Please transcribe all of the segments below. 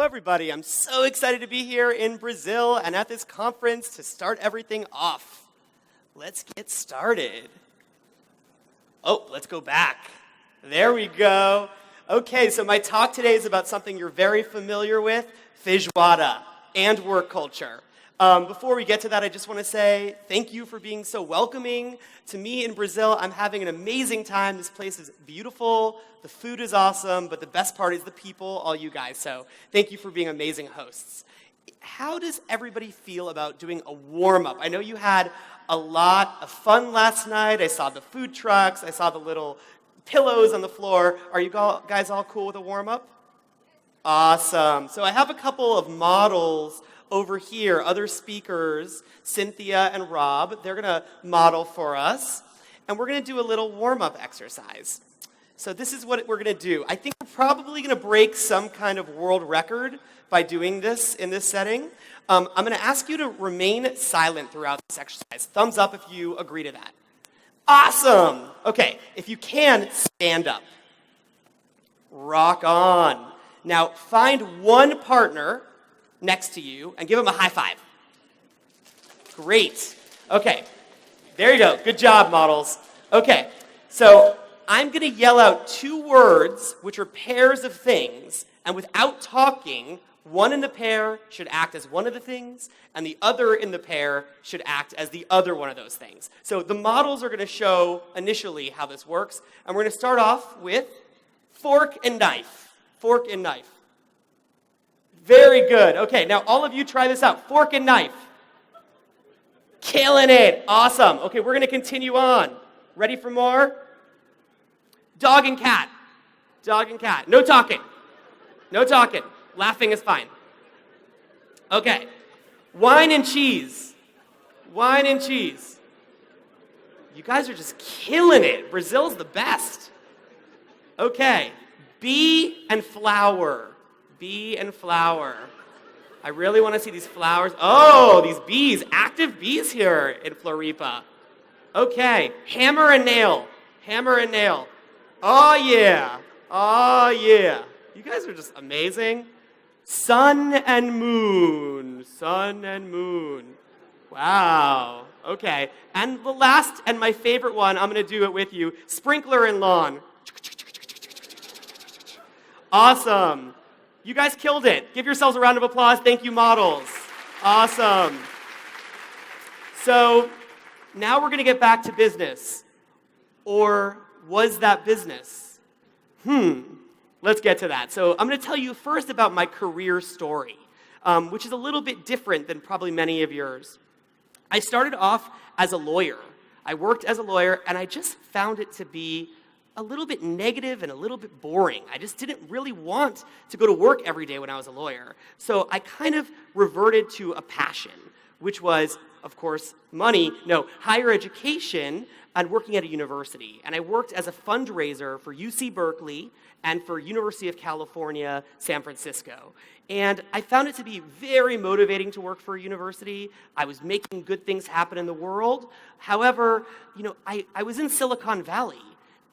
everybody. I'm so excited to be here in Brazil and at this conference to start everything off. Let's get started. Oh, let's go back. There we go. Okay, so my talk today is about something you're very familiar with, feijoada and work culture. Before we get to that, I just want to say thank you for being so welcoming to me in Brazil. I'm having an amazing time. This place is beautiful. The food is awesome, but the best part is the people, all you guys. So thank you for being amazing hosts. How does everybody feel about doing a warm-up? I know you had a lot of fun last night. I saw the food trucks. I saw the little pillows on the floor. Are you guys all cool with a warm-up? Awesome. So I have a couple of models over here, other speakers, Cynthia and Rob. They're going to model for us, and we're going to do a little warm-up exercise. So this is what we're going to do. I think we're probably going to break some kind of world record by doing this in this setting. I'm going to ask you to remain silent throughout this exercise. Thumbs up if you agree to that. Awesome. Okay, if you can, stand up. Rock on. Now, find one partner next to you and give them a high five. Great. Okay, there you go. Good job, models. Okay, so I'm going to yell out two words, which are pairs of things, and without talking, one in the pair should act as one of the things, and the other in the pair should act as the other one of those things. So the models are going to show initially how this works, and we're going to start off with fork and knife. Fork and knife. Very good. Okay, now all of you try this out. Fork and knife. Killing it. Awesome. Okay, we're going to continue on. Ready for more? Dog and cat. Dog and cat. No talking. No talking. Laughing is fine. Okay. Wine and cheese. Wine and cheese. You guys are just killing it. Brazil's the best. Okay. Bee and flower. Bee and flower. I really want to see these flowers. Oh, these bees. Active bees here in Floripa. Okay. Hammer and nail. Hammer and nail. Oh, yeah. Oh, yeah. You guys are just amazing. Sun and moon. Sun and moon. Wow. Okay. And the last and my favorite one, I'm going to do it with you. Sprinkler and lawn. Awesome. You guys killed it. Give yourselves a round of applause. Thank you, models. Awesome. So now we're going to get back to business. Or was that business? Let's get to that. So I'm going to tell you first about my career story, which is a little bit different than probably many of yours. I started off as a lawyer. I worked as a lawyer, and I just found it to be a little bit negative and a little bit boring. I just didn't really want to go to work every day when I was a lawyer. So I kind of reverted to a passion, which was, of course, higher education and working at a university. And I worked as a fundraiser for UC Berkeley and for University of California, San Francisco. And I found it to be very motivating to work for a university. I was making good things happen in the world. However, I was in Silicon Valley.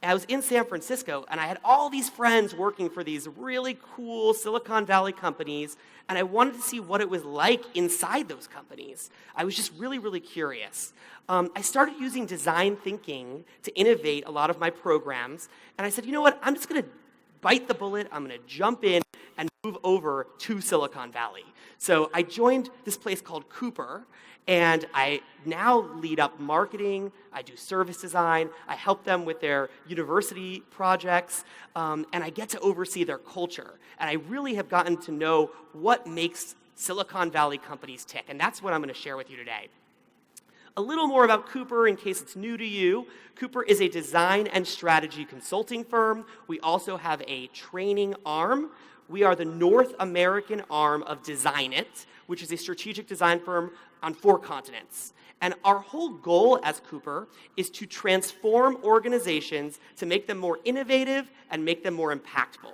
I was in San Francisco, and I had all these friends working for these really cool Silicon Valley companies, and I wanted to see what it was like inside those companies. I was just really, really curious. I started using design thinking to innovate a lot of my programs, and I said, you know what, I'm just going to bite the bullet, I'm going to jump in and move over to Silicon Valley. So I joined this place called Cooper, and I now lead up marketing, I do service design, I help them with their university projects, and I get to oversee their culture. And I really have gotten to know what makes Silicon Valley companies tick, and that's what I'm going to share with you today. A little more about Cooper in case it's new to you. Cooper is a design and strategy consulting firm. We also have a training arm. We are the North American arm of Design It, which is a strategic design firm on 4 continents. And our whole goal as Cooper is to transform organizations to make them more innovative and make them more impactful.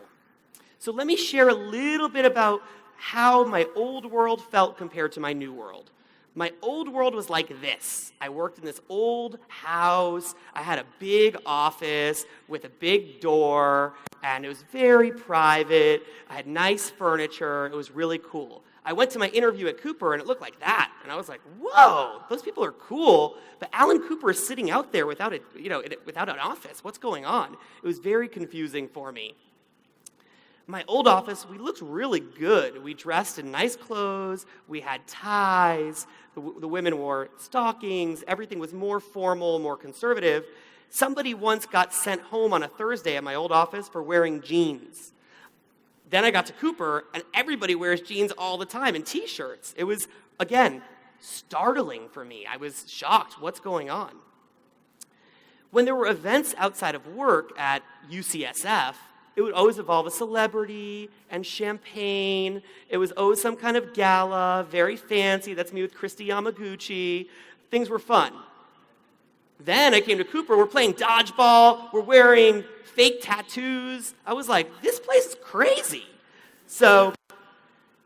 So let me share a little bit about how my old world felt compared to my new world. My old world was like this. I worked in this old house. I had a big office with a big door, and it was very private. I had nice furniture. It was really cool. I went to my interview at Cooper, and it looked like that. And I was like, whoa, those people are cool. But Alan Cooper is sitting out there without an office. What's going on? It was very confusing for me. My old office, we looked really good. We dressed in nice clothes. We had ties. The women wore stockings. Everything was more formal, more conservative. Somebody once got sent home on a Thursday at my old office for wearing jeans. Then I got to Cooper, and everybody wears jeans all the time and T-shirts. It was, again, startling for me. I was shocked. What's going on? When there were events outside of work at UCSF, it would always involve a celebrity and champagne. It was always some kind of gala, very fancy. That's me with Christy Yamaguchi. Things were fun. Then I came to Cooper. We're playing dodgeball. We're wearing fake tattoos. I was like, this place is crazy. So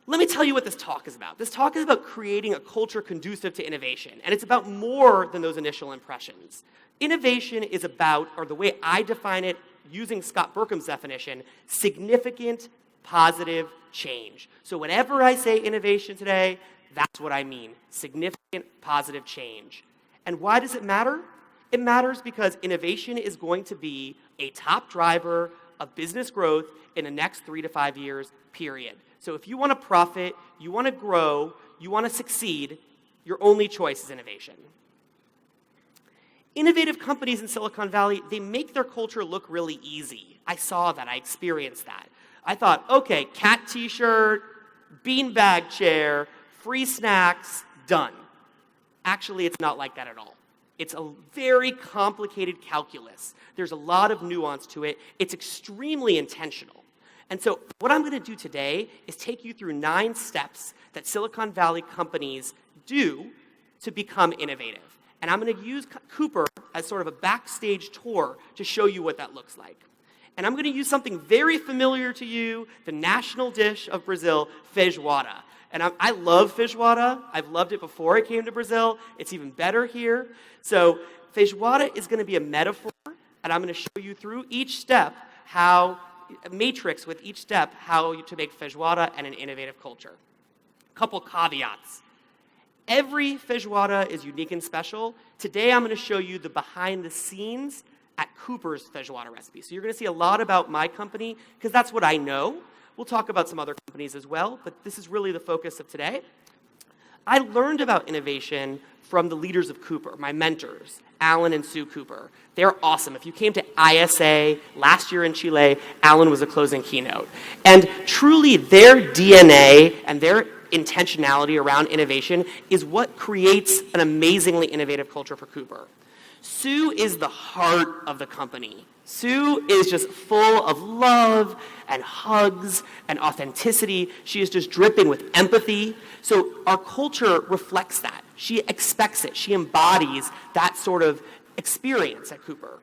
let me tell you what this talk is about. This talk is about creating a culture conducive to innovation. And it's about more than those initial impressions. Innovation is about, or the way I define it, using Scott Burkham's definition, significant positive change. So whenever I say innovation today, that's what I mean, significant positive change. And why does it matter? It matters because innovation is going to be a top driver of business growth in the next 3 to 5 years, period. So if you want to profit, you want to grow, you want to succeed, your only choice is innovation. Innovative companies in Silicon Valley, they make their culture look really easy. I saw that. I experienced that. I thought, okay, cat t-shirt, beanbag chair, free snacks, done. Actually, it's not like that at all. It's a very complicated calculus. There's a lot of nuance to it. It's extremely intentional. And so what I'm going to do today is take you through 9 steps that Silicon Valley companies do to become innovative. And I'm going to use Cooper as sort of a backstage tour to show you what that looks like. And I'm going to use something very familiar to you, the national dish of Brazil, feijoada. And I love feijoada. I've loved it before I came to Brazil. It's even better here. So feijoada is going to be a metaphor, and I'm going to show you through each step how, a matrix with each step, how to make feijoada and an innovative culture. A couple caveats. Every feijoada is unique and special. Today I'm going to show you the behind the scenes at Cooper's feijoada recipe. So you're going to see a lot about my company, because that's what I know. We'll talk about some other companies as well, but this is really the focus of today. I learned about innovation from the leaders of Cooper, my mentors, Alan and Sue Cooper. They're awesome. If you came to ISA last year in Chile, Alan was a closing keynote. And truly their DNA and their intentionality around innovation is what creates an amazingly innovative culture for Cooper. Sue is the heart of the company. Sue is just full of love and hugs and authenticity. She is just dripping with empathy. So our culture reflects that. She expects it. She embodies that sort of experience at Cooper.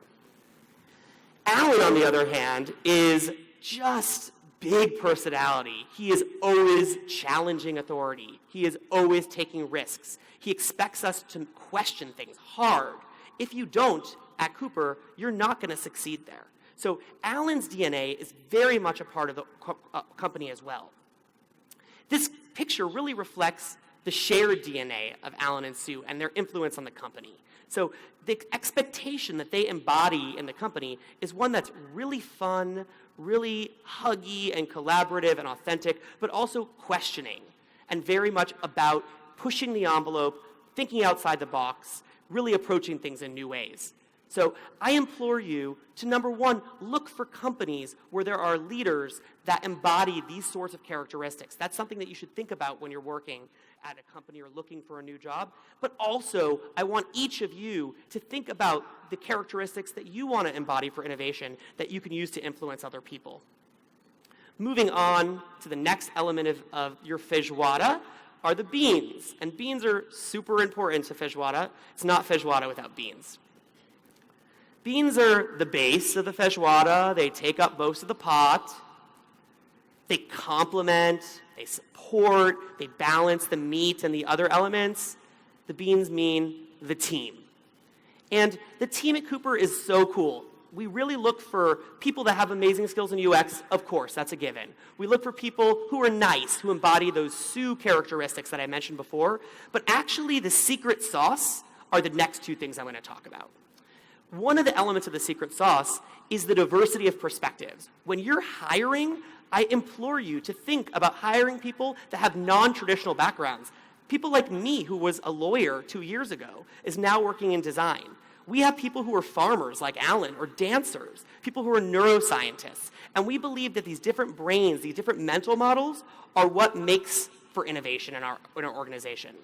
Alan, on the other hand, is just big personality. He is always challenging authority. He is always taking risks. He expects us to question things hard. If you don't, at Cooper, you're not going to succeed there. So Alan's DNA is very much a part of the company as well. This picture really reflects the shared DNA of Alan and Sue and their influence on the company. So the expectation that they embody in the company is one that's really fun, really huggy and collaborative and authentic, but also questioning and very much about pushing the envelope, thinking outside the box, really approaching things in new ways. So I implore you to, number one, look for companies where there are leaders that embody these sorts of characteristics. That's something that you should think about when you're working at a company or looking for a new job. But also, I want each of you to think about the characteristics that you want to embody for innovation that you can use to influence other people. Moving on to the next element of your feijoada are the beans. And beans are super important to feijoada. It's not feijoada without beans. Beans are the base of the feijoada. They take up most of the pot. They complement, they support, they balance the meat and the other elements. The beans mean the team. And the team at Cooper is so cool. We really look for people that have amazing skills in UX, of course, that's a given. We look for people who are nice, who embody those Sue characteristics that I mentioned before, but actually the secret sauce are the next two things I'm going to talk about. One of the elements of the secret sauce is the diversity of perspectives. When you're hiring, I implore you to think about hiring people that have non-traditional backgrounds. People like me, who was a lawyer 2 years ago, is now working in design. We have people who are farmers like Alan, or dancers, people who are neuroscientists. And we believe that these different brains, these different mental models, are what makes for innovation in our organization.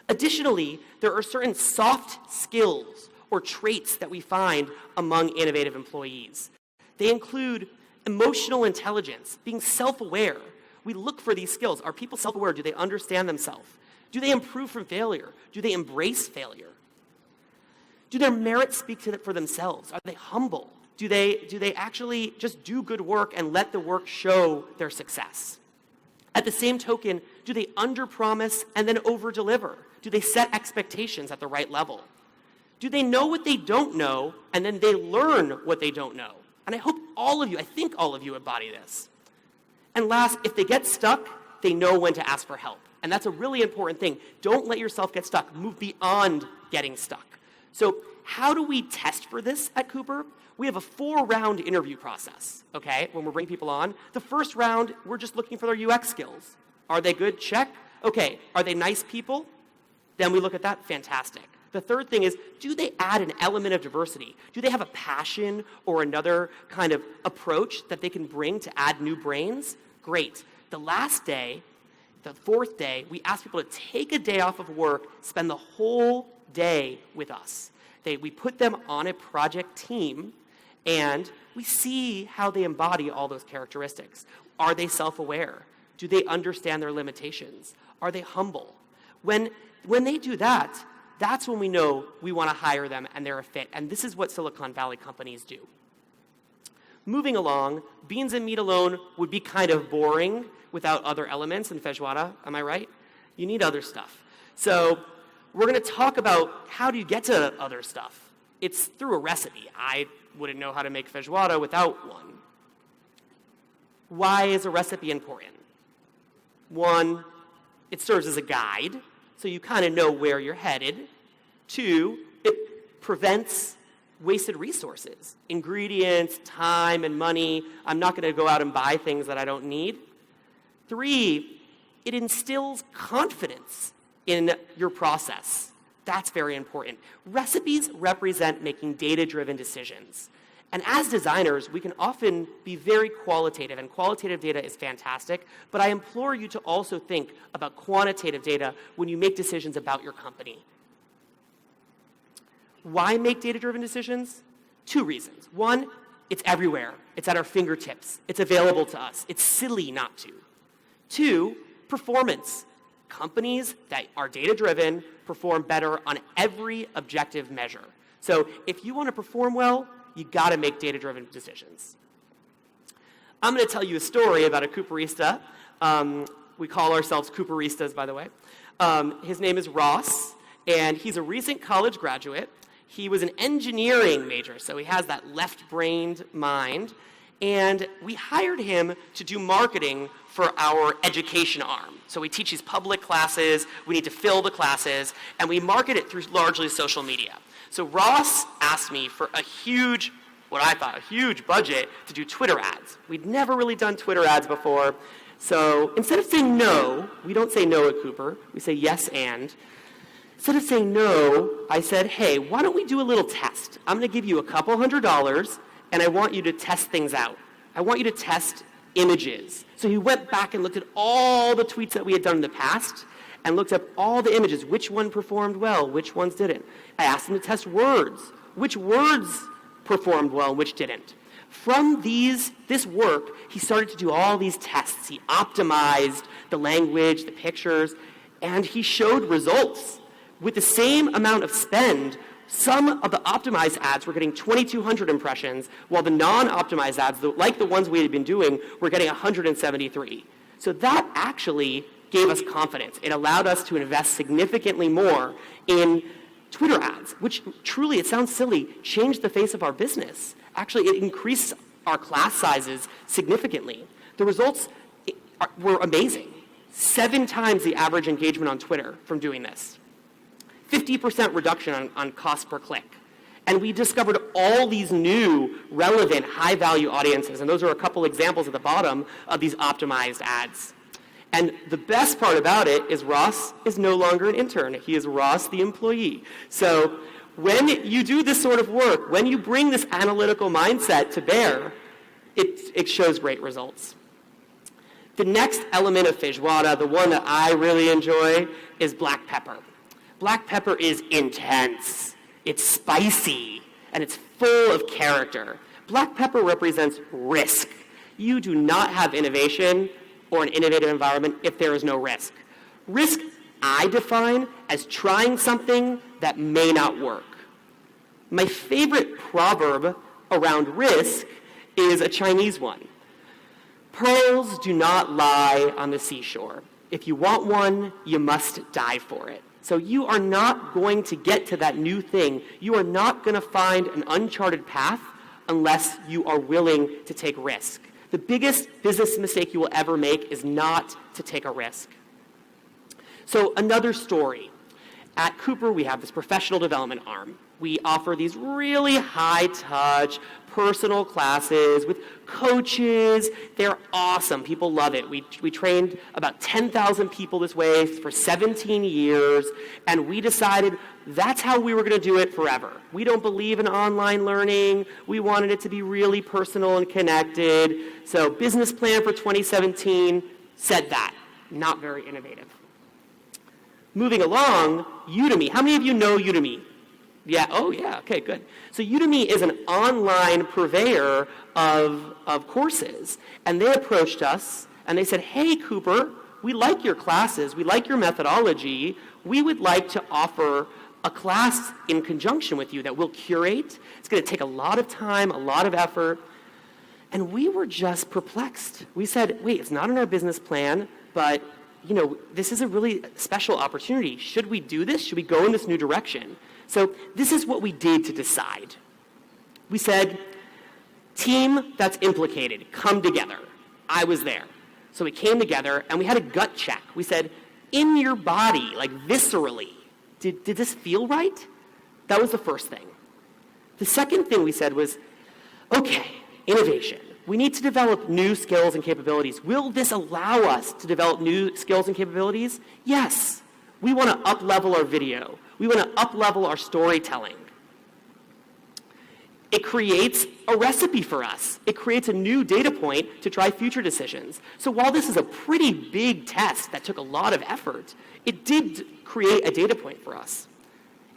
Additionally, there are certain soft skills or traits that we find among innovative employees. They include emotional intelligence, being self-aware. We look for these skills. Are people self-aware? Do they understand themselves? Do they improve from failure? Do they embrace failure? Do their merits speak for themselves? Are they humble? Do they actually just do good work and let the work show their success? At the same token, do they underpromise and then overdeliver? Do they set expectations at the right level? Do they know what they don't know and then they learn what they don't know? And I think all of you embody this. And last, if they get stuck, they know when to ask for help. And that's a really important thing. Don't let yourself get stuck. Move beyond getting stuck. So how do we test for this at Cooper? We have a 4-round interview process, okay, when we're bringing people on. The first round, we're just looking for their UX skills. Are they good? Check. Okay, are they nice people? Then we look at that. Fantastic. The third thing is, do they add an element of diversity? Do they have a passion or another kind of approach that they can bring to add new brains? Great. The last day, the 4th day, we ask people to take a day off of work, spend the whole day with us. We put them on a project team, and we see how they embody all those characteristics. Are they self-aware? Do they understand their limitations? Are they humble? When they do that, that's when we know we want to hire them and they're a fit. And this is what Silicon Valley companies do. Moving along, beans and meat alone would be kind of boring without other elements in feijoada. Am I right? You need other stuff. So we're going to talk about how do you get to other stuff. It's through a recipe. I wouldn't know how to make feijoada without one. Why is a recipe important? One, it serves as a guide, so you kind of know where you're headed. 2, it prevents wasted resources, ingredients, time, and money. I'm not going to go out and buy things that I don't need. 3, it instills confidence in your process. That's very important. Recipes represent making data-driven decisions. And as designers, we can often be very qualitative, and qualitative data is fantastic, but I implore you to also think about quantitative data when you make decisions about your company. Why make data-driven decisions? 2 reasons. 1, it's everywhere. It's at our fingertips. It's available to us. It's silly not to. 2, performance. Companies that are data-driven perform better on every objective measure. So if you want to perform well, you got to make data-driven decisions. I'm going to tell you a story about a Cooperista. We call ourselves Cooperistas, by the way. His name is Ross, and he's a recent college graduate. He was an engineering major, so he has that left-brained mind. And we hired him to do marketing for our education arm. So we teach these public classes, we need to fill the classes, and we market it through largely social media. So Ross asked me for a huge budget to do Twitter ads. We'd never really done Twitter ads before. So instead of saying no, we don't say no at Cooper, we say yes and. Instead of saying no, I said, hey, why don't we do a little test? I'm going to give you a couple $100, and I want you to test things out. I want you to test images. So he went back and looked at all the tweets that we had done in the past and looked up all the images, which one performed well, which ones didn't. I asked him to test words, which words performed well and which didn't. From this work, he started to do all these tests. He optimized the language, the pictures, and he showed results. With the same amount of spend, some of the optimized ads were getting 2,200 impressions, while the non-optimized ads, like the ones we had been doing, were getting 173. So that actually gave us confidence. It allowed us to invest significantly more in Twitter ads, which truly, it sounds silly, changed the face of our business. Actually, it increased our class sizes significantly. The results were amazing. 7 times the average engagement on Twitter from doing this. 50% reduction on cost per click. And we discovered all these new, relevant, high-value audiences. And those are a couple examples at the bottom of these optimized ads. And the best part about it is Ross is no longer an intern. He is Ross, the employee. So when you do this sort of work, when you bring this analytical mindset to bear, it shows great results. The next element of feijoada, the one that I really enjoy, is black pepper. Black pepper is intense, it's spicy, and it's full of character. Black pepper represents risk. You do not have innovation or an innovative environment if there is no risk. Risk, I define as trying something that may not work. My favorite proverb around risk is a Chinese one. Pearls do not lie on the seashore. If you want one, you must die for it. So you are not going to get to that new thing. You are not going to find an uncharted path unless you are willing to take risk. The biggest business mistake you will ever make is not to take a risk. So another story. At Cooper, we have this professional development arm. We offer these really high-touch, personal classes with coaches. They're awesome. People love it. We trained about 10,000 people this way for 17 years, and we decided that's how we were going to do it forever. We don't believe in online learning. We wanted it to be really personal and connected. So business plan for 2017 said that. Not very innovative. Moving along, Udemy. How many of you know Udemy? Yeah, oh yeah, okay, good. So Udemy is an online purveyor of courses. And they approached us and they said, hey, Cooper, we like your classes, we like your methodology, we would like to offer a class in conjunction with you that we'll curate. It's going to take a lot of time, a lot of effort. And we were just perplexed. We said, wait, it's not in our business plan, but this is a really special opportunity. Should we do this? Should we go in this new direction? So this is what we did to decide. We said, team that's implicated, come together. I was there. So we came together and we had a gut check. We said, in your body, like viscerally, did this feel right? That was the first thing. The second thing we said was, okay, innovation. We need to develop new skills and capabilities. Will this allow us to develop new skills and capabilities? Yes. We want to up-level our video. We want to up-level our storytelling. It creates a recipe for us. It creates a new data point to drive future decisions. So while this is a pretty big test that took a lot of effort, it did create a data point for us.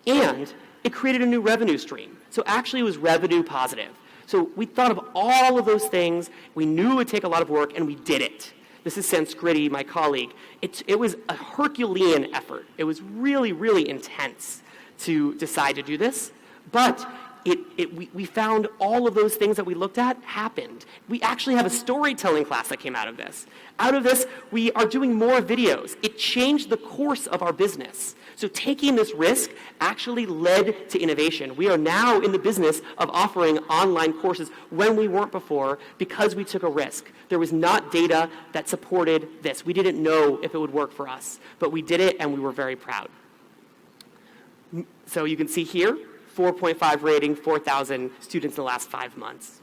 And it created a new revenue stream. So actually it was revenue positive. So we thought of all of those things. We knew it would take a lot of work, and we did it. This is Sanskriti, my colleague. It was a Herculean effort. It was really, really intense to decide to do this. But we found all of those things that we looked at happened. We actually have a storytelling class that came out of this. Out of this, we are doing more videos. It changed the course of our business. So taking this risk actually led to innovation. We are now in the business of offering online courses when we weren't before because we took a risk. There was not data that supported this. We didn't know if it would work for us, but we did it and we were very proud. So you can see here, 4.5 rating, 4,000 students in the last 5 months.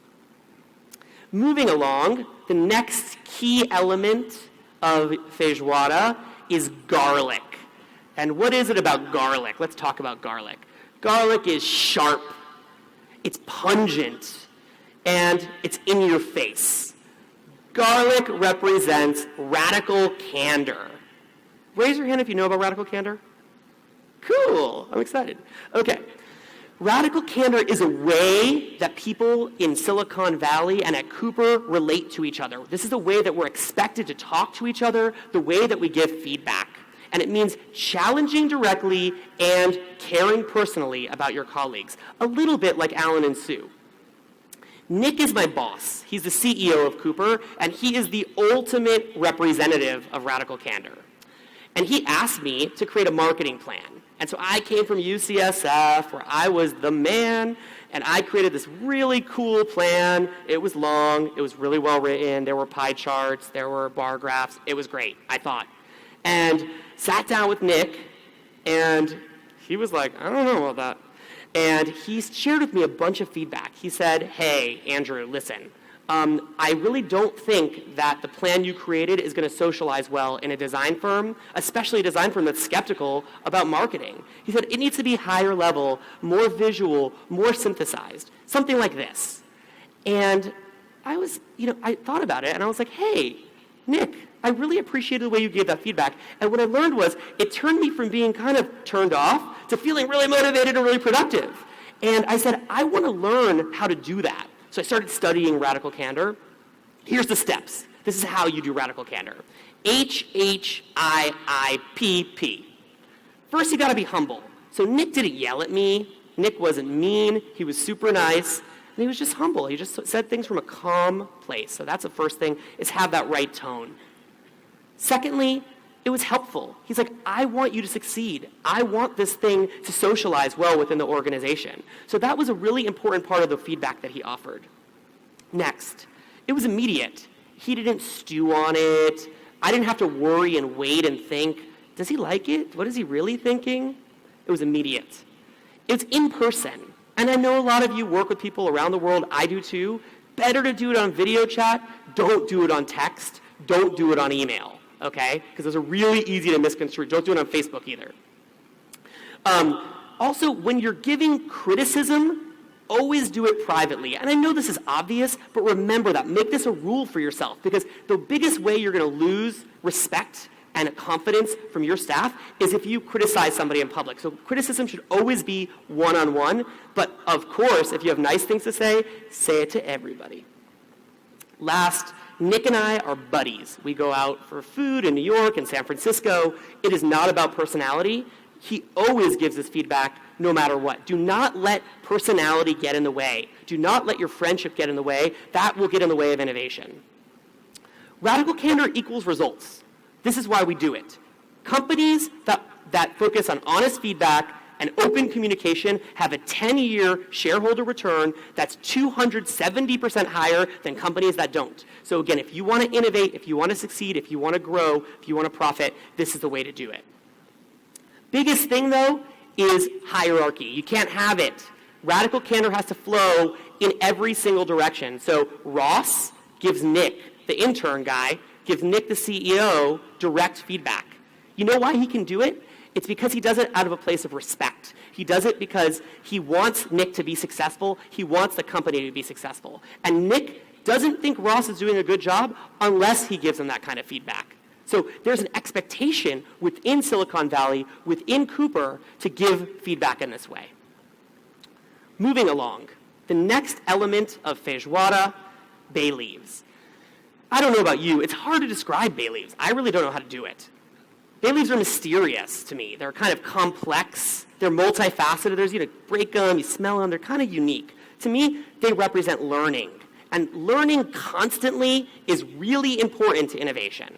Moving along, the next key element of feijoada is garlic. And what is it about garlic? Let's talk about garlic. Garlic is sharp, it's pungent, and it's in your face. Garlic represents radical candor. Raise your hand if you know about radical candor. Cool, I'm excited. Okay. Radical candor is a way that people in Silicon Valley and at Cooper relate to each other. This is the way that we're expected to talk to each other, the way that we give feedback. And it means challenging directly and caring personally about your colleagues, a little bit like Alan and Sue. Nick is my boss. He's the CEO of Cooper, and he is the ultimate representative of radical candor. And he asked me to create a marketing plan. And so I came from UCSF, where I was the man, and I created this really cool plan. It was long. It was really well written. There were pie charts. There were bar graphs. It was great, I thought. And sat down with Nick, and he was like, I don't know about that. And he shared with me a bunch of feedback. He said, hey, Andrew, listen. I really don't think that the plan you created is going to socialize well in a design firm, especially a design firm that's skeptical about marketing. He said it needs to be higher level, more visual, more synthesized, something like this. And I thought about it, and I was like, hey, Nick, I really appreciated the way you gave that feedback. And what I learned was it turned me from being kind of turned off to feeling really motivated and really productive. And I said, I want to learn how to do that. So I started studying radical candor. Here's the steps. This is how you do radical candor. HHIIPP. First, you got to be humble. So Nick didn't yell at me. Nick wasn't mean. He was super nice. And he was just humble. He just said things from a calm place. So that's the first thing, is have that right tone. Secondly, it was helpful. He's like, I want you to succeed. I want this thing to socialize well within the organization. So that was a really important part of the feedback that he offered. Next, it was immediate. He didn't stew on it. I didn't have to worry and wait and think, does he like it? What is he really thinking? It was immediate. It's in person. And I know a lot of you work with people around the world. I do too. Better to do it on video chat. Don't do it on text. Don't do it on email. Okay? Because those are really easy to misconstrue. Don't do it on Facebook either. Also, when you're giving criticism, always do it privately. And I know this is obvious, but remember that. Make this a rule for yourself, because the biggest way you're going to lose respect and confidence from your staff is if you criticize somebody in public. So criticism should always be one-on-one, but of course, if you have nice things to say it to everybody. Last, Nick and I are buddies. We go out for food in New York and San Francisco. It is not about personality. He always gives us feedback no matter what. Do not let personality get in the way. Do not let your friendship get in the way. That will get in the way of innovation. Radical candor equals results. This is why we do it. Companies that focus on honest feedback and open communication have a 10-year shareholder return that's 270% higher than companies that don't. So again, if you want to innovate, if you want to succeed, if you want to grow, if you want to profit, this is the way to do it. Biggest thing, though, is hierarchy. You can't have it. Radical candor has to flow in every single direction. So Ross gives Nick, the intern guy, gives Nick, the CEO, direct feedback. You know why he can do it? It's because he does it out of a place of respect. He does it because he wants Nick to be successful. He wants the company to be successful. And Nick doesn't think Ross is doing a good job unless he gives him that kind of feedback. So there's an expectation within Silicon Valley, within Cooper, to give feedback in this way. Moving along, the next element of Feijoada, bay leaves. I don't know about you. It's hard to describe bay leaves. I really don't know how to do it. Bay leaves are mysterious to me. They're kind of complex. They're multifaceted. There's, you break them, you smell them. They're kind of unique. To me, they represent learning. And learning constantly is really important to innovation.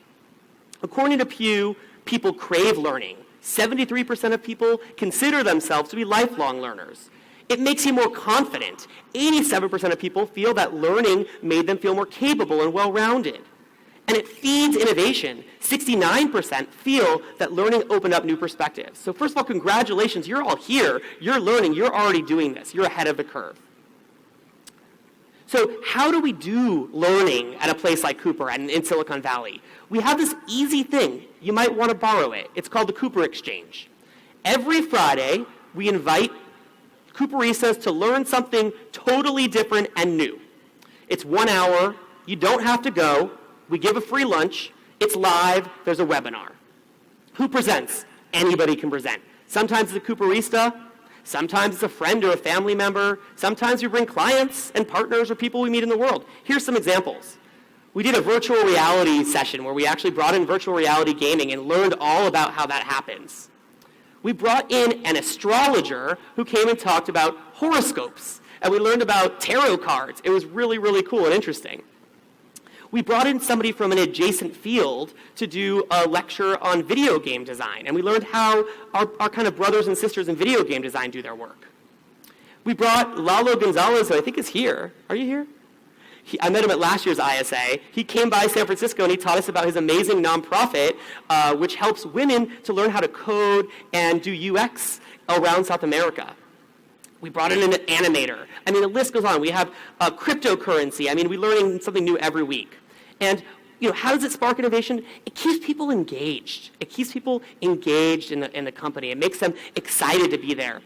According to Pew, people crave learning. 73% of people consider themselves to be lifelong learners. It makes you more confident. 87% of people feel that learning made them feel more capable and well-rounded. And it feeds innovation. 69% feel that learning opened up new perspectives. So first of all, congratulations. You're all here. You're learning. You're already doing this. You're ahead of the curve. So how do we do learning at a place like Cooper and in Silicon Valley? We have this easy thing. You might want to borrow it. It's called the Cooper Exchange. Every Friday, we invite Cooperistas to learn something totally different and new. It's 1 hour. You don't have to go. We give a free lunch. It's live. There's a webinar. Who presents? Anybody can present. Sometimes it's a Cooperista. Sometimes it's a friend or a family member. Sometimes we bring clients and partners or people we meet in the world. Here's some examples. We did a virtual reality session where we actually brought in virtual reality gaming and learned all about how that happens. We brought in an astrologer who came and talked about horoscopes, and we learned about tarot cards. It was really, really cool and interesting. We brought in somebody from an adjacent field to do a lecture on video game design, and we learned how our kind of brothers and sisters in video game design do their work. We brought Lalo Gonzalez, who I think is here. Are you here? I met him at last year's ISA. He came by San Francisco and he taught us about his amazing nonprofit, which helps women to learn how to code and do UX around South America. We brought in an animator. I mean, the list goes on. We have cryptocurrency. I mean, we're learning something new every week. And how does it spark innovation? It keeps people engaged. It keeps people engaged in the company. It makes them excited to be there.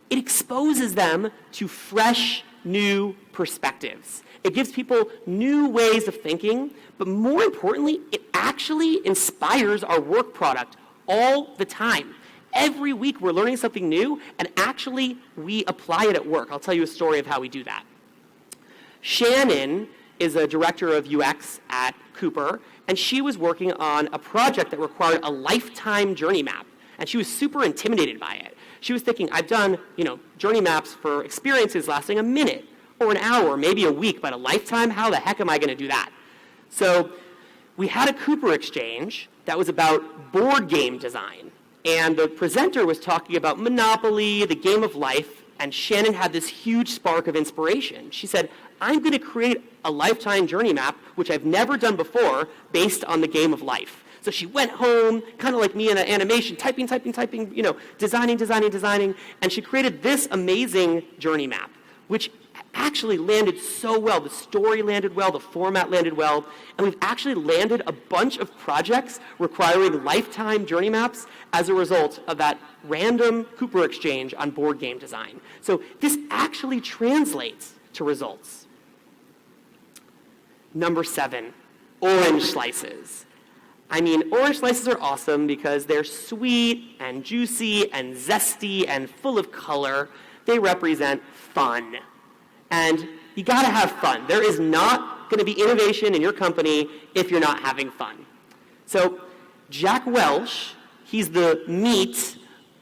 It exposes them to fresh, new perspectives. It gives people new ways of thinking, but more importantly, it actually inspires our work product all the time. Every week we're learning something new, and actually we apply it at work. I'll tell you a story of how we do that. Shannon is a director of UX at Cooper, and she was working on a project that required a lifetime journey map, and she was super intimidated by it. She was thinking, I've done, journey maps for experiences lasting a minute or an hour, maybe a week, but a lifetime, how the heck am I going to do that? So we had a Cooper exchange that was about board game design, and the presenter was talking about Monopoly, the game of life, and Shannon had this huge spark of inspiration. She said, I'm going to create a lifetime journey map, which I've never done before, based on the game of life. So she went home, kind of like me in an animation, typing, designing, and she created this amazing journey map, which actually landed so well. The story landed well, the format landed well, and we've actually landed a bunch of projects requiring lifetime journey maps as a result of that random Cooper exchange on board game design. So this actually translates to results. Number 7, orange slices. I mean, orange slices are awesome because they're sweet and juicy and zesty and full of color. They represent fun. And you gotta have fun. There is not gonna be innovation in your company if you're not having fun. So Jack Welch, he's the meat,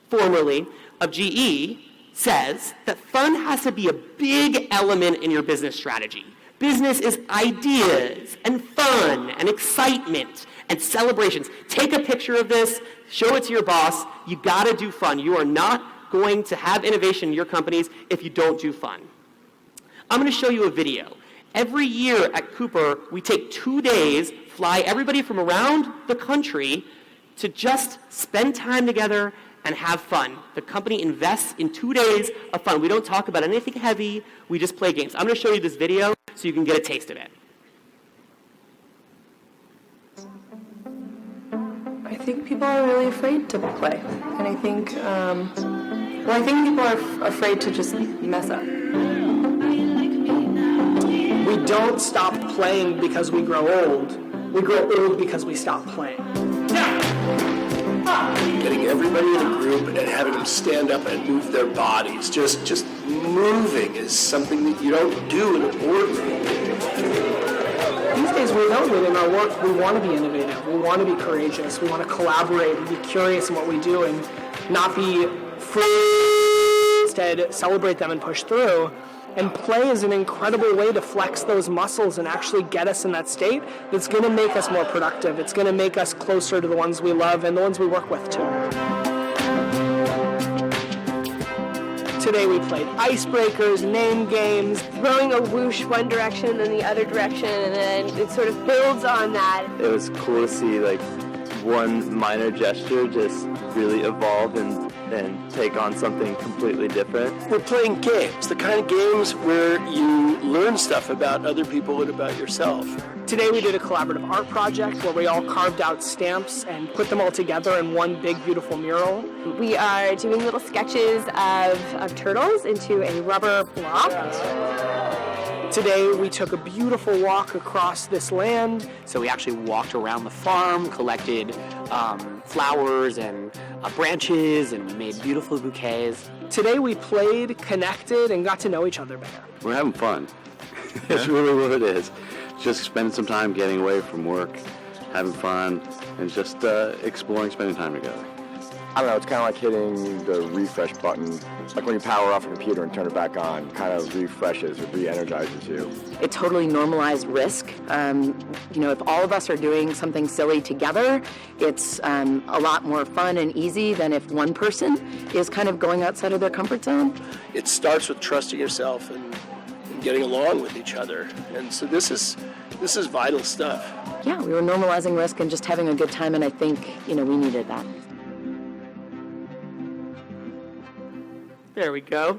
formerly, of GE, says that fun has to be a big element in your business strategy. Business is ideas and fun and excitement and celebrations. Take a picture of this, show it to your boss. You gotta do fun. You are not going to have innovation in your companies if you don't do fun. I'm going to show you a video. Every year at Cooper, we take 2 days, fly everybody from around the country to just spend time together and have fun. The company invests in 2 days of fun. We don't talk about anything heavy. We just play games. I'm going to show you this video so you can get a taste of it. I think people are really afraid to play. And I think, people are afraid to just mess up. We don't stop playing because we grow old. We grow old because we stop playing. Getting everybody in a group and having them stand up and move their bodies. Just moving is something that you don't do in a boardroom. These days we know that in our work we want to be innovative, we want to be courageous, we want to collaborate and be curious in what we do and not be free. Instead, celebrate them and push through. And play is an incredible way to flex those muscles and actually get us in that state that's going to make us more productive. It's going to make us closer to the ones we love and the ones we work with, too. Today we played icebreakers, name games. Throwing a whoosh one direction and then the other direction, and then it sort of builds on that. It was cool to see one minor gesture just really evolve and take on something completely different. We're playing games, the kind of games where you learn stuff about other people and about yourself. Today we did a collaborative art project where we all carved out stamps and put them all together in one big, beautiful mural. We are doing little sketches of turtles into a rubber block. Today we took a beautiful walk across this land. So we actually walked around the farm, collected flowers and branches, and we made beautiful bouquets. Today we played, connected, and got to know each other better. We're having fun. That's really what it is. Just spending some time getting away from work, having fun, and just exploring, spending time together. I don't know, it's kind of like hitting the refresh button. Like when you power off a computer and turn it back on, kind of refreshes or re-energizes you. It totally normalized risk. If all of us are doing something silly together, it's a lot more fun and easy than if one person is kind of going outside of their comfort zone. It starts with trusting yourself and getting along with each other. And so this is vital stuff. Yeah, we were normalizing risk and just having a good time, and I think, we needed that. There we go.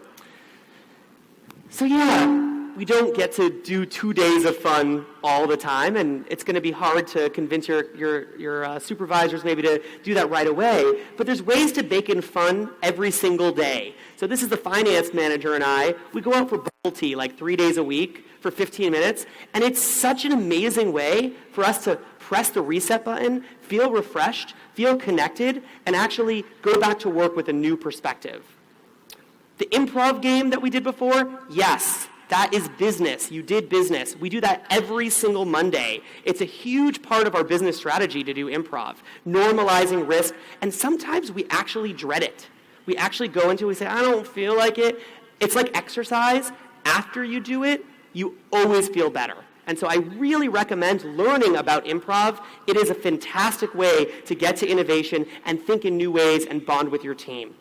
So yeah, we don't get to do 2 days of fun all the time, and it's going to be hard to convince your supervisors maybe to do that right away. But there's ways to bake in fun every single day. So this is the finance manager and I. We go out for bubble tea like 3 days a week for 15 minutes, and it's such an amazing way for us to press the reset button, feel refreshed, feel connected, and actually go back to work with a new perspective. The improv game that we did before, yes, that is business. You did business. We do that every single Monday. It's a huge part of our business strategy to do improv, normalizing risk, and sometimes we actually dread it. We actually go into it, we say, I don't feel like it. It's like exercise. After you do it, you always feel better. And so I really recommend learning about improv. It is a fantastic way to get to innovation and think in new ways and bond with your team.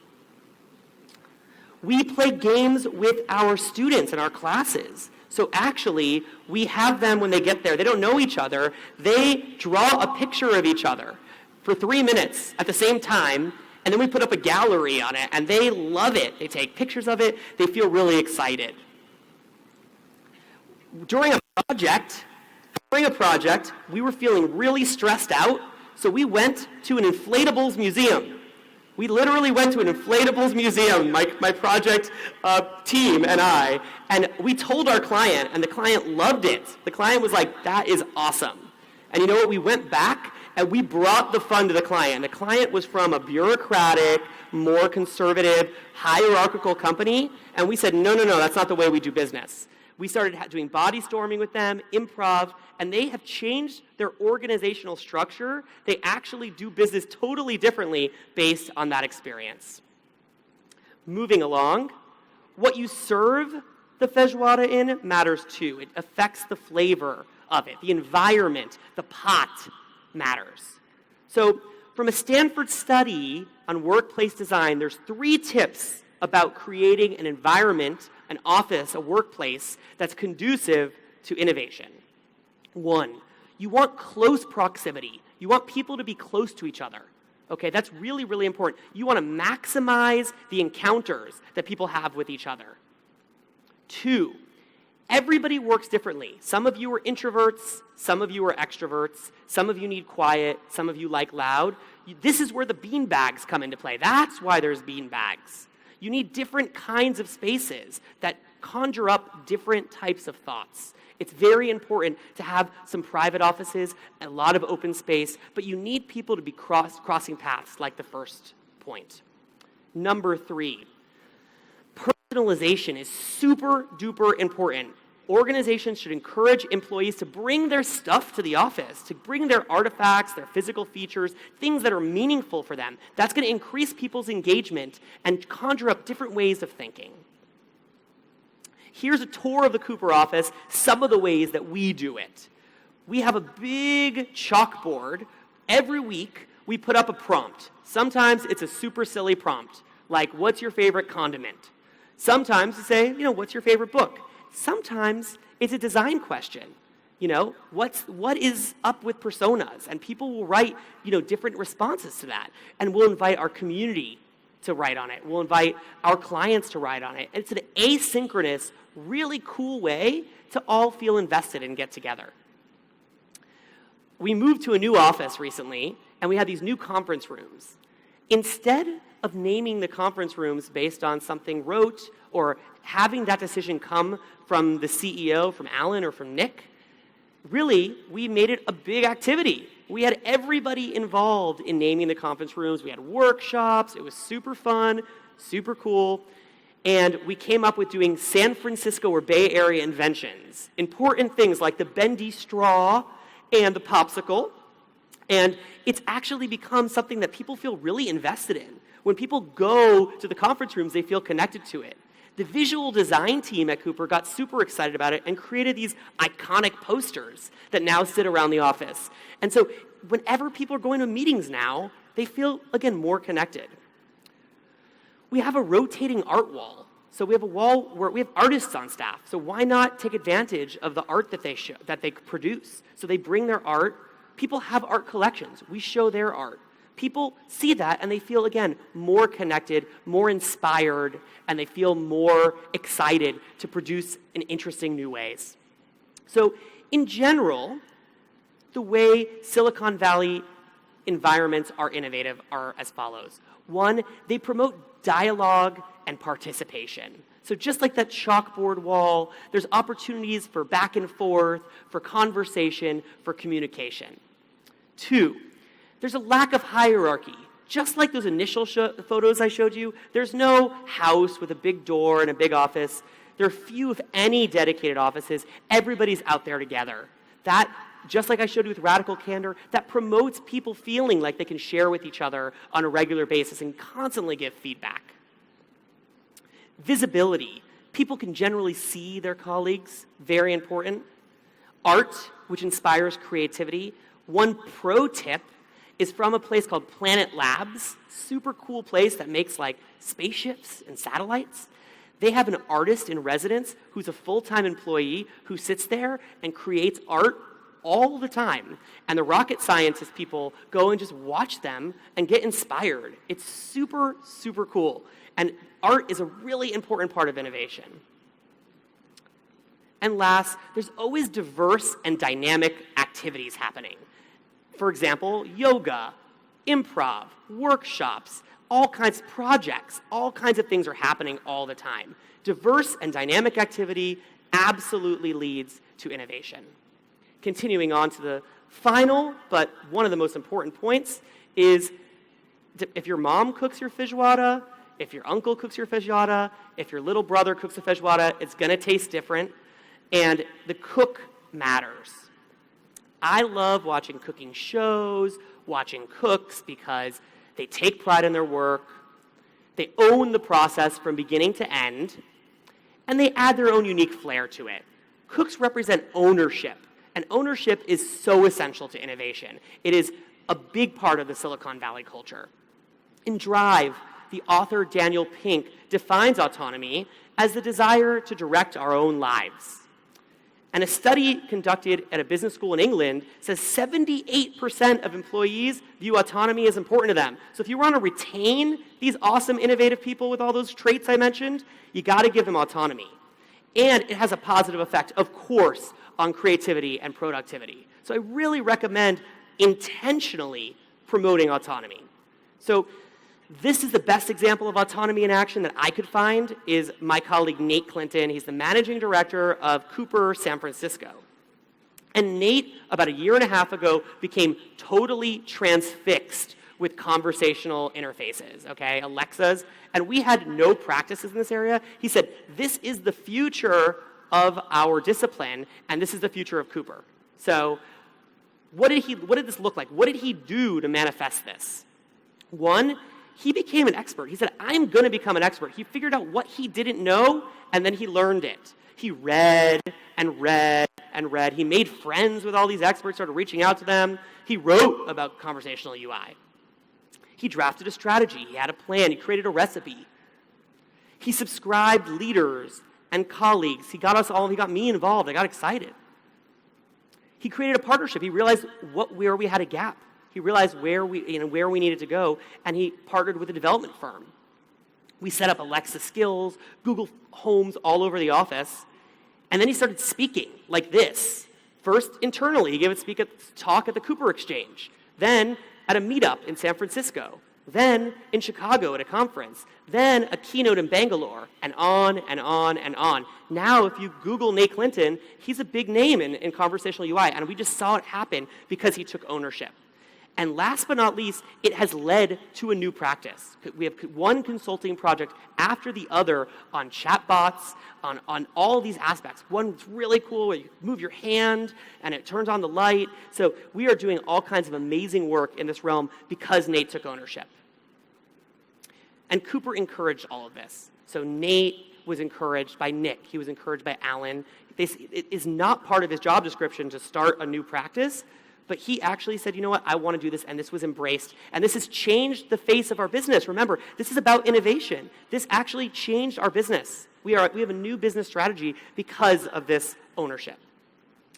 We play games with our students in our classes. So actually, we have them when they get there. They don't know each other. They draw a picture of each other for 3 minutes at the same time, and then we put up a gallery on it, and they love it. They take pictures of it. They feel really excited. During a project, we were feeling really stressed out, so we went to an inflatables museum. We literally went to an inflatables museum, my project team and I, and we told our client, and the client loved it. The client was like, that is awesome. And you know what? We went back, and we brought the fun to the client. The client was from a bureaucratic, more conservative, hierarchical company, and we said, no, that's not the way we do business. We started doing body storming with them, improv, and they have changed their organizational structure. They actually do business totally differently based on that experience. Moving along, what you serve the feijoada in matters too. It affects the flavor of it. The environment, the pot matters. So from a Stanford study on workplace design, there's 3 tips about creating an environment, an office, a workplace that's conducive to innovation. 1, you want close proximity. You want people to be close to each other. Okay, that's really, really important. You want to maximize the encounters that people have with each other. 2, everybody works differently. Some of you are introverts, some of you are extroverts, some of you need quiet, some of you like loud. This is where the bean bags come into play. That's why there's bean bags. You need different kinds of spaces that conjure up different types of thoughts. It's very important to have some private offices, a lot of open space, but you need people to be crossing paths like the first point. Number 3, personalization is super duper important. Organizations should encourage employees to bring their stuff to the office, to bring their artifacts, their physical features, things that are meaningful for them. That's going to increase people's engagement and conjure up different ways of thinking. Here's a tour of the Cooper office, some of the ways that we do it. We have a big chalkboard. Every week, we put up a prompt. Sometimes it's a super silly prompt, like, what's your favorite condiment? Sometimes you say, what's your favorite book? Sometimes it's a design question. What is up with personas? And people will write, different responses to that. And we'll invite our community to write on it. We'll invite our clients to write on it. It's an asynchronous, really cool way to all feel invested and get together. We moved to a new office recently, and we had these new conference rooms. Instead of naming the conference rooms based on something wrote or having that decision come from the CEO, from Alan or from Nick, really, we made it a big activity. We had everybody involved in naming the conference rooms. We had workshops. It was super fun, super cool. And we came up with doing San Francisco or Bay Area inventions. Important things like the bendy straw and the popsicle. And it's actually become something that people feel really invested in. When people go to the conference rooms, they feel connected to it. The visual design team at Cooper got super excited about it and created these iconic posters that now sit around the office. And so whenever people are going to meetings now, they feel, again, more connected. We have a rotating art wall. So we have a wall where we have artists on staff. So why not take advantage of the art that they produce? So they bring their art. People have art collections. We show their art. People see that and they feel, again, more connected, more inspired, and they feel more excited to produce in interesting new ways. So in general, the way Silicon Valley environments are innovative are as follows. One, they promote dialogue and participation. So just like that chalkboard wall, there's opportunities for back and forth, for conversation, for communication. Two, there's a lack of hierarchy. Just like those initial photos I showed you, there's no house with a big door and a big office. There are few, if any, dedicated offices. Everybody's out there together. That, just like I showed you with radical candor, that promotes people feeling like they can share with each other on a regular basis and constantly give feedback. Visibility. People can generally see their colleagues. Very important. Art, which inspires creativity. One pro tip is from a place called Planet Labs. Super cool place that makes like spaceships and satellites. They have an artist in residence who's a full-time employee who sits there and creates art all the time. And the rocket scientist people go and just watch them and get inspired. It's super, super cool. And art is a really important part of innovation. And last, there's always diverse and dynamic activities happening. For example, yoga, improv, workshops, all kinds of projects, all kinds of things are happening all the time. Diverse and dynamic activity absolutely leads to innovation. Continuing on to the final, but one of the most important points is if your mom cooks your feijoada, if your uncle cooks your feijoada, if your little brother cooks a feijoada, it's going to taste different, and the cook matters. I love watching cooking shows, watching cooks, because they take pride in their work, they own the process from beginning to end, and they add their own unique flair to it. Cooks represent ownership, and ownership is so essential to innovation. It is a big part of the Silicon Valley culture. In Drive, the author Daniel Pink defines autonomy as the desire to direct our own lives. And a study conducted at a business school in England says 78% of employees view autonomy as important to them. So if you want to retain these awesome, innovative people with all those traits I mentioned, you got to give them autonomy. And it has a positive effect, of course, on creativity and productivity. So I really recommend intentionally promoting autonomy. So this is the best example of autonomy in action that I could find is my colleague Nate Clinton. He's the managing director of Cooper San Francisco. And Nate, about a year and a half ago, became totally transfixed with conversational interfaces, okay, Alexas. And we had no practices in this area. He said, this is the future of our discipline, and this is the future of Cooper. So what did this look like? What did he do to manifest this? One, he became an expert. He said, I'm going to become an expert. He figured out what he didn't know, and then he learned it. He read and read and read. He made friends with all these experts, started reaching out to them. He wrote about conversational UI. He drafted a strategy. He had a plan. He created a recipe. He subscribed leaders and colleagues. He got me involved. I got excited. He created a partnership. He realized where we had a gap. He realized where we needed to go, and he partnered with a development firm. We set up Alexa skills, Google Homes all over the office, and then he started speaking like this. First, internally, he gave a talk at the Cooper Exchange, then at a meetup in San Francisco, then in Chicago at a conference, then a keynote in Bangalore, and on and on and on. Now, if you Google Nate Clinton, he's a big name in conversational UI, and we just saw it happen because he took ownership. And last but not least, it has led to a new practice. We have one consulting project after the other on chatbots, on all these aspects. One's really cool where you move your hand and it turns on the light. So we are doing all kinds of amazing work in this realm because Nate took ownership. And Cooper encouraged all of this. So Nate was encouraged by Nick. He was encouraged by Alan. It is not part of his job description to start a new practice, but he actually said, you know what, I want to do this, and this was embraced. And this has changed the face of our business. Remember, this is about innovation. This actually changed our business. We have a new business strategy because of this ownership.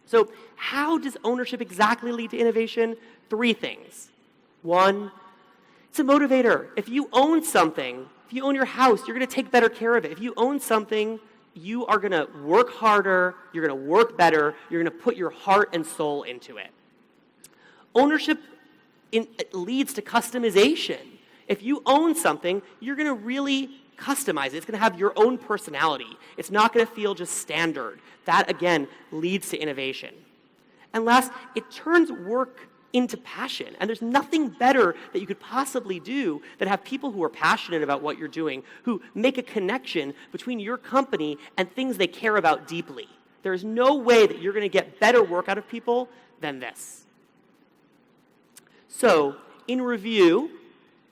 So how does ownership exactly lead to innovation? 3 things. 1, it's a motivator. If you own something, if you own your house, you're going to take better care of it. If you own something, you are going to work harder, you're going to work better, you're going to put your heart and soul into it. Ownership leads to customization. If you own something, you're going to really customize it. It's going to have your own personality. It's not going to feel just standard. That, again, leads to innovation. And last, it turns work into passion. And there's nothing better that you could possibly do than have people who are passionate about what you're doing, who make a connection between your company and things they care about deeply. There is no way that you're going to get better work out of people than this. So, in review,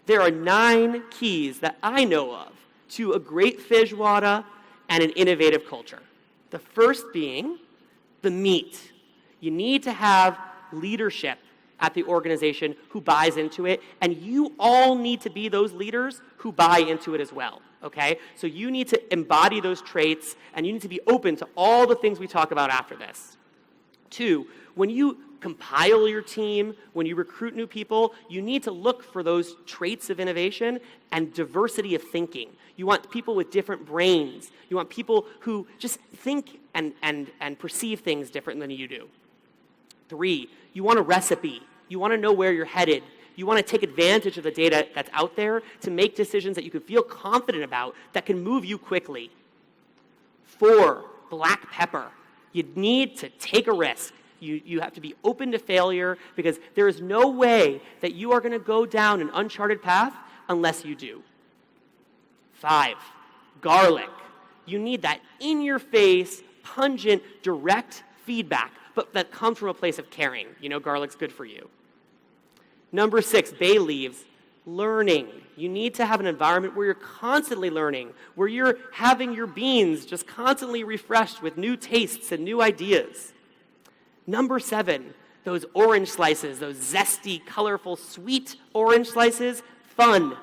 there are 9 keys that I know of to a great feijoada and an innovative culture. The first being the meat. You need to have leadership at the organization who buys into it, and you all need to be those leaders who buy into it as well, okay? So you need to embody those traits, and you need to be open to all the things we talk about after this. 2, when you compile your team, when you recruit new people, you need to look for those traits of innovation and diversity of thinking. You want people with different brains. You want people who just think and perceive things different than you do. 3, you want a recipe. You want to know where you're headed. You want to take advantage of the data that's out there to make decisions that you can feel confident about that can move you quickly. 4, black pepper. You need to take a risk. You have to be open to failure because there is no way that you are going to go down an uncharted path unless you do. 5, garlic. You need that in-your-face, pungent, direct feedback, but that comes from a place of caring. You know, garlic's good for you. Number 6, bay leaves. Learning. You need to have an environment where you're constantly learning, where you're having your beans just constantly refreshed with new tastes and new ideas. Number 7, those orange slices, those zesty, colorful, sweet orange slices, fun.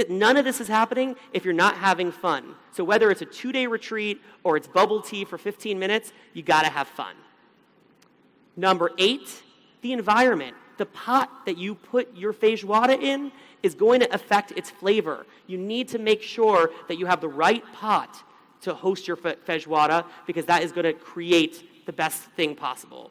None of this is happening if you're not having fun. So whether it's a 2-day retreat or it's bubble tea for 15 minutes, you gotta have fun. Number 8, the environment. The pot that you put your feijoada in is going to affect its flavor. You need to make sure that you have the right pot to host your feijoada because that is going to create the best thing possible.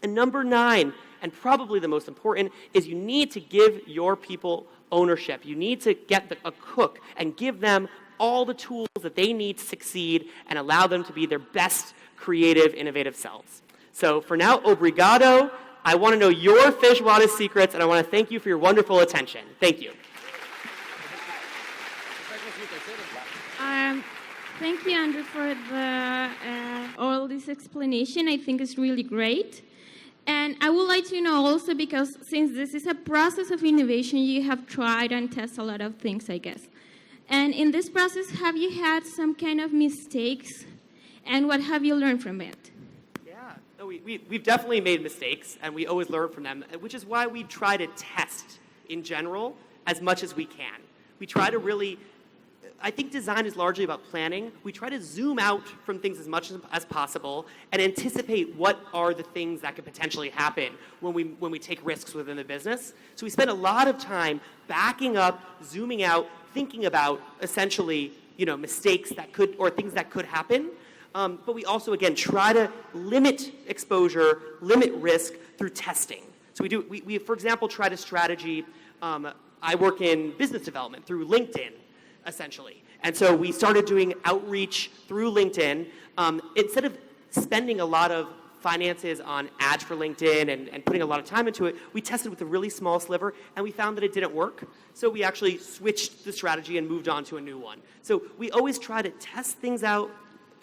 And number 9, and probably the most important, is you need to give your people ownership. You need to get a cook and give them all the tools that they need to succeed and allow them to be their best creative, innovative selves. So for now, obrigado. I want to know your feijoada secrets, and I want to thank you for your wonderful attention. Thank you. Thank you, Andrew, for all this explanation. I think it's really great. And I would like to know also, because since this is a process of innovation, you have tried and tested a lot of things, I guess. And in this process, have you had some kind of mistakes? And what have you learned from it? No, we've definitely made mistakes, and we always learn from them, which is why we try to test, in general, as much as we can. We try to really, I think design is largely about planning. We try to zoom out from things as much as possible and anticipate what are the things that could potentially happen when we take risks within the business. So we spend a lot of time backing up, zooming out, thinking about, essentially, mistakes that could, or things that could happen. But we also, again, try to limit exposure, limit risk through testing. So we for example, try to strategy. I work in business development through LinkedIn, essentially. And so we started doing outreach through LinkedIn. Instead of spending a lot of finances on ads for LinkedIn and putting a lot of time into it, we tested with a really small sliver, and we found that it didn't work. So we actually switched the strategy and moved on to a new one. So we always try to test things out,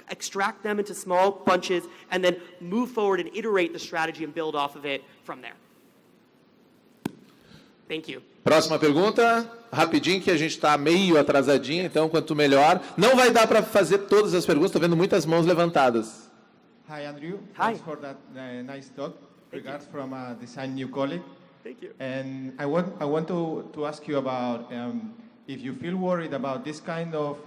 extract them into small bunches, and then move forward and iterate the strategy and build off of it from there. Thank you. Próxima pergunta, rapidinho, que a gente está meio atrasadinho, então quanto melhor. Não vai dar para fazer todas as perguntas, estou vendo muitas mãos levantadas. Hi, Andrew. Hi. Thanks for that nice talk. Regards from a design new colleague. Thank you. And I want to ask you about if you feel worried about this kind of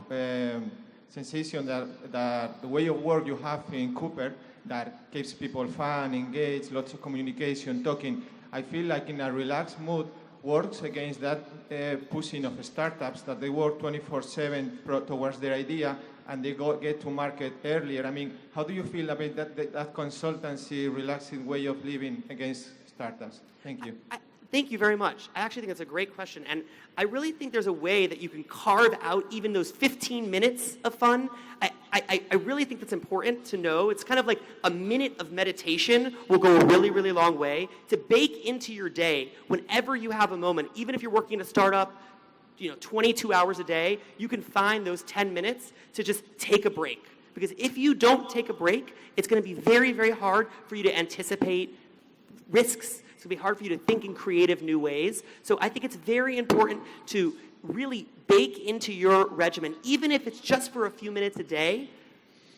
sensation that the way of work you have in Cooper that keeps people fun, engaged, lots of communication, talking. I feel like in a relaxed mood works against that pushing of startups that they work 24/7 towards their idea and they get to market earlier. I mean, how do you feel about that consultancy, relaxing way of living against startups? Thank you. Thank you very much. I actually think that's a great question. And I really think there's a way that you can carve out even those 15 minutes of fun. I really think that's important to know. It's kind of like a minute of meditation will go a really, really long way to bake into your day whenever you have a moment. Even if you're working in a startup, 22 hours a day, you can find those 10 minutes to just take a break. Because if you don't take a break, it's going to be very, very hard for you to anticipate risks. It's going to be hard for you to think in creative new ways. So I think it's very important to really bake into your regimen, even if it's just for a few minutes a day,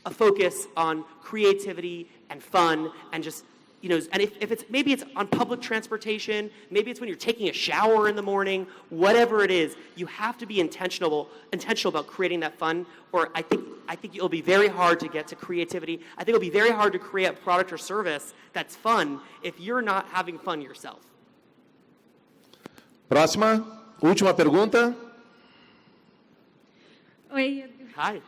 a focus on creativity and fun and just, and if it's, maybe it's on public transportation, maybe it's when you're taking a shower in the morning, whatever it is, you have to be intentional about creating that fun, or I think it'll be very hard to get to creativity. I think it'll be very hard to create a product or service that's fun if you're not having fun yourself. Próxima, última pergunta. Oi. Hi.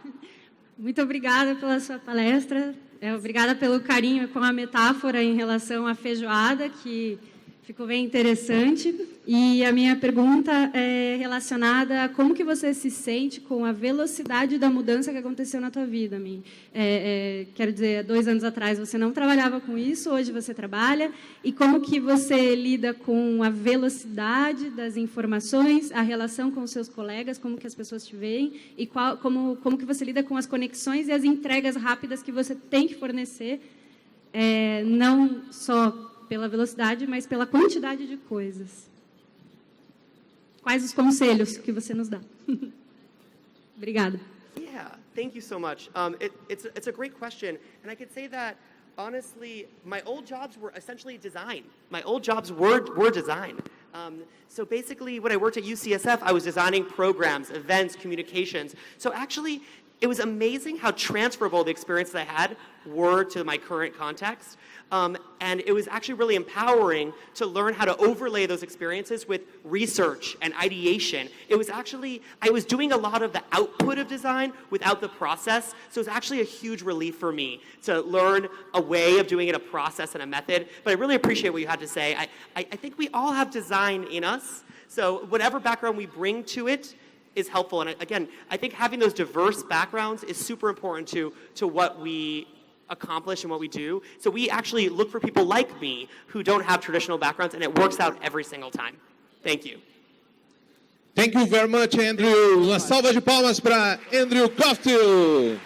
Muito obrigada pela sua palestra. Obrigada pelo carinho com a metáfora em relação à feijoada, que ficou bem interessante. E a minha pergunta é relacionada a como que você se sente com a velocidade da mudança que aconteceu na tua vida, Mi. Quero dizer, 2 anos atrás você não trabalhava com isso, hoje você trabalha. E como que você lida com a velocidade das informações, a relação com os seus colegas, como que as pessoas te veem, e como que você lida com as conexões e as entregas rápidas que você tem que fornecer, não só pela velocidade, mas pela quantidade de coisas. Quais os conselhos que você nos dá? Obrigada. Yeah, thank you so much. It's a great question, and I could say that honestly, my old jobs were essentially design. My old jobs were design. So basically, when I worked at UCSF, I was designing programs, events, communications. So actually, it was amazing how transferable the experiences I had were to my current context. And it was actually really empowering to learn how to overlay those experiences with research and ideation. It was actually, I was doing a lot of the output of design without the process, so it was actually a huge relief for me to learn a way of doing it, a process and a method. But I really appreciate what you had to say. I think we all have design in us, so whatever background we bring to it is helpful. And again, I think having those diverse backgrounds is super important to what we accomplish and what we do. So we actually look for people like me who don't have traditional backgrounds, and it works out every single time. Thank you. Thank you very much, Andrew. Uma salva de palmas para Andrew Kaufteil.